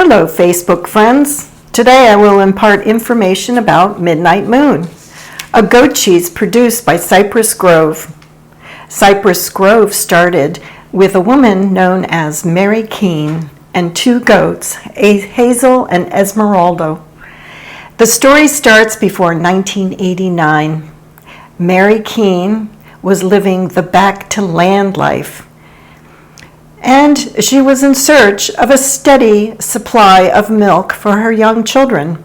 Hello, Facebook friends. Today I will impart information about Midnight Moon, a goat cheese produced by Cypress Grove. Cypress Grove started with a woman known as Mary Keene and two goats, Hazel and Esmeralda. The story starts before 1989. Mary Keene was living the back to land life, and she was in search of a steady supply of milk for her young children.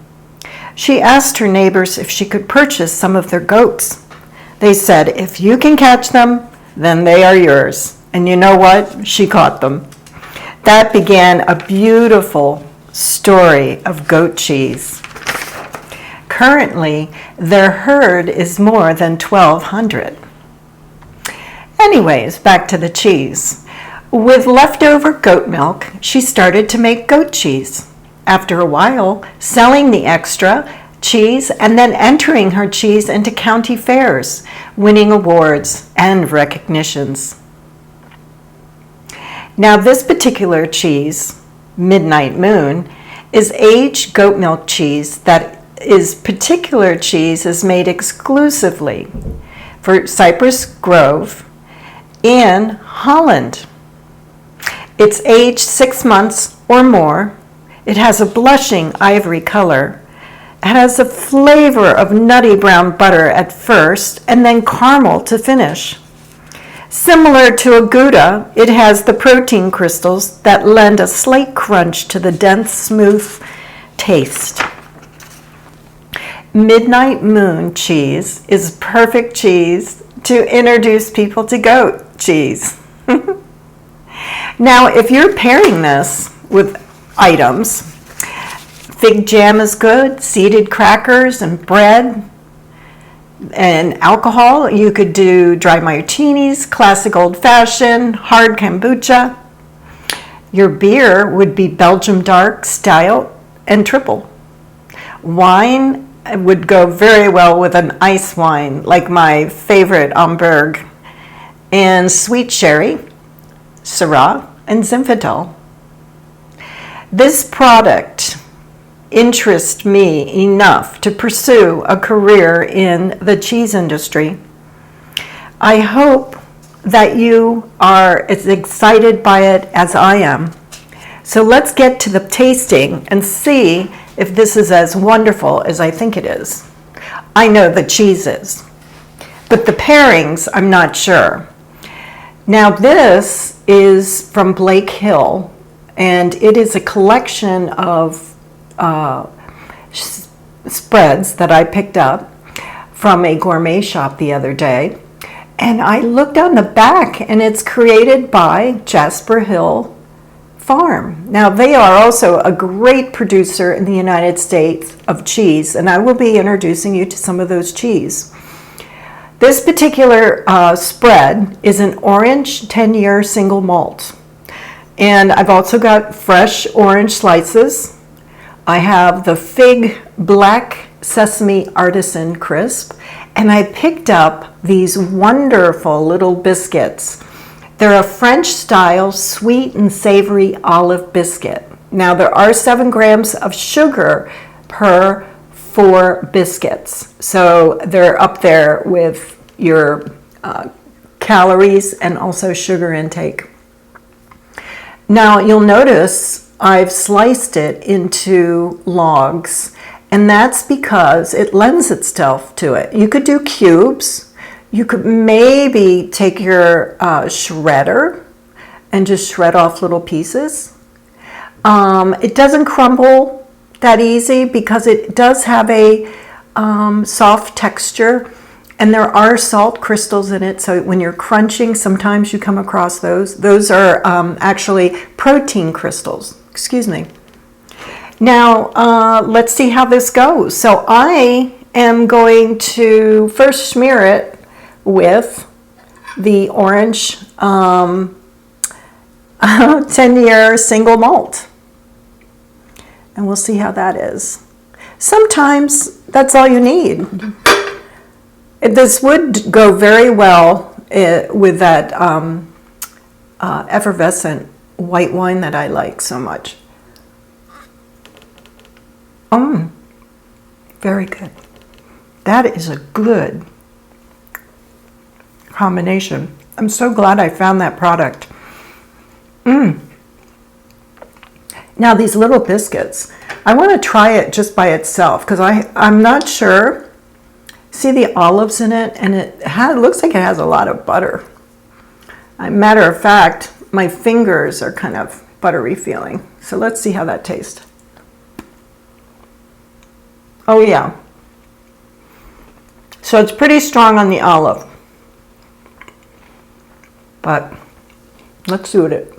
She asked her neighbors if she could purchase some of their goats. They said, if you can catch them, then they are yours. And you know what? She caught them. That began a beautiful story of goat cheese. Currently, their herd is more than 1,200. Anyways, back to the cheese. With leftover goat milk, she started to make goat cheese. After a while, selling the extra cheese and then entering her cheese into county fairs, winning awards and recognitions. Now, this particular cheese, Midnight Moon, is aged goat milk cheese that is made exclusively for Cypress Grove in Holland. It's aged 6 months or more. It has a blushing ivory color. It has a flavor of nutty brown butter at first and then caramel to finish. Similar to a Gouda, it has the protein crystals that lend a slight crunch to the dense, smooth taste. Midnight Moon cheese is perfect cheese to introduce people to goat cheese. Now, if you're pairing this with items, fig jam is good, seeded crackers and bread, and alcohol. You could do dry martinis, classic old-fashioned, hard kombucha. Your beer would be Belgian dark, stout, and triple. Wine would go very well with an ice wine, like my favorite Amberg, and sweet sherry, Syrah, and Zinfandel. This product interests me enough to pursue a career in the cheese industry. I hope that you are as excited by it as I am. So let's get to the tasting and see if this is as wonderful as I think it is. I know the cheese is, but the pairings, I'm not sure. Now, this is from Blake Hill, and it is a collection of spreads that I picked up from a gourmet shop the other day. And I looked on the back, and it's created by Jasper Hill Farm. Now, they are also a great producer in the United States of cheese, and I will be introducing you to some of those cheese. This particular spread is an orange 10-year single malt. And I've also got fresh orange slices. I have the fig black sesame artisan crisp. And I picked up these wonderful little biscuits. They're a French style sweet and savory olive biscuit. Now, there are 7 grams of sugar per 4 biscuits. So they're up there with your calories and also sugar intake. Now, you'll notice I've sliced it into logs, and that's because it lends itself to it. You could do cubes. You could maybe take your shredder and just shred off little pieces. It doesn't crumble that easy because it does have a soft texture, and there are salt crystals in it, so when you're crunching, sometimes you come across those. Those are actually protein crystals. Excuse me. Now, let's see how this goes. So I am going to first smear it with the orange 10-year single malt. And we'll see how that is. Sometimes that's all you need. This would go very well with that effervescent white wine that I like so much. Very good. That is a good combination. I'm so glad I found that product. Now these little biscuits, I want to try it just by itself because I'm not sure. See the olives in it, and it looks like it has a lot of butter. Matter of fact, my fingers are kind of buttery feeling. So let's see how that tastes. Oh yeah. So it's pretty strong on the olive. But let's see what it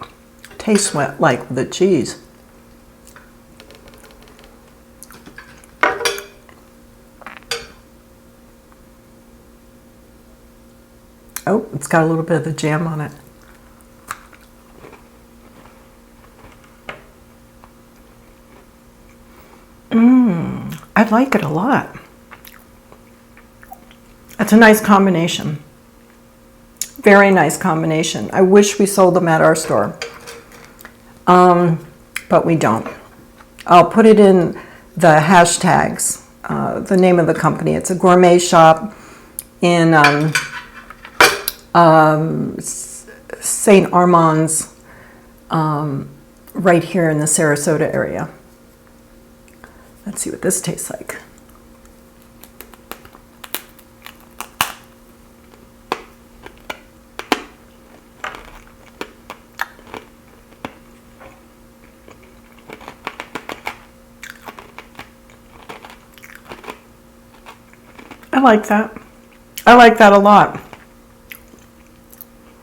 tastes like with the cheese. Oh, it's got a little bit of the jam on it. I like it a lot. It's a nice combination. Very nice combination. I wish we sold them at our store. But we don't. I'll put it in the hashtags, the name of the company. It's a gourmet shop in St. Armand's, right here in the Sarasota area. Let's see what this tastes like. I like that. I like that a lot.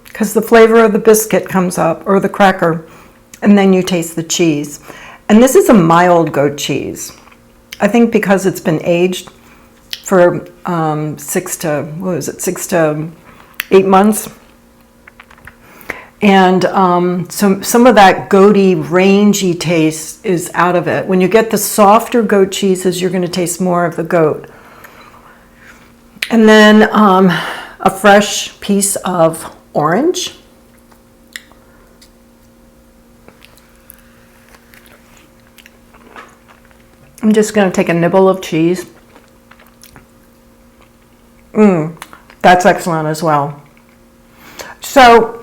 Because the flavor of the biscuit comes up, or the cracker, and then you taste the cheese. And this is a mild goat cheese. I think because it's been aged for 6 to 8 months. And so some of that goaty, rangy taste is out of it. When you get the softer goat cheeses, you're going to taste more of the goat. And then a fresh piece of orange. I'm just going to take a nibble of cheese. That's excellent as well. So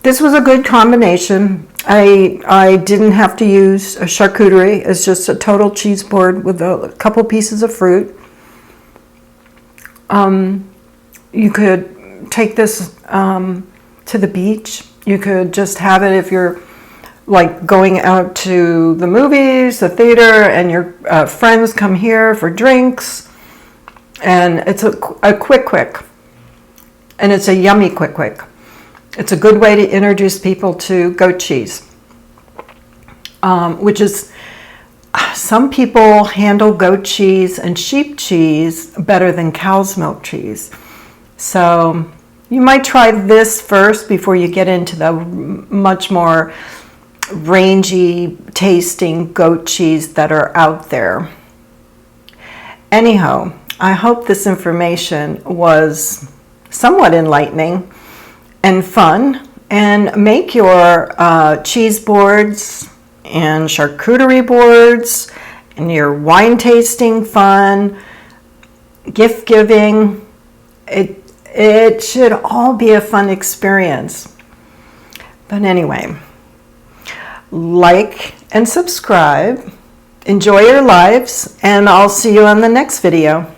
this was a good combination. I didn't have to use a charcuterie. It's just a total cheese board with a couple pieces of fruit. You could take this to the beach. You could just have it if you're like going out to the movies, the theater, and your friends come here for drinks. And it's a quick. And it's a yummy quick. It's a good way to introduce people to goat cheese, which is, some people handle goat cheese and sheep cheese better than cow's milk cheese. So you might try this first before you get into the much more rangy tasting goat cheese that are out there. Anyhow, I hope this information was somewhat enlightening and fun, and make your cheese boards and charcuterie boards and your wine tasting fun, gift giving. It should all be a fun experience. But anyway, like and subscribe, enjoy your lives, and I'll see you on the next video.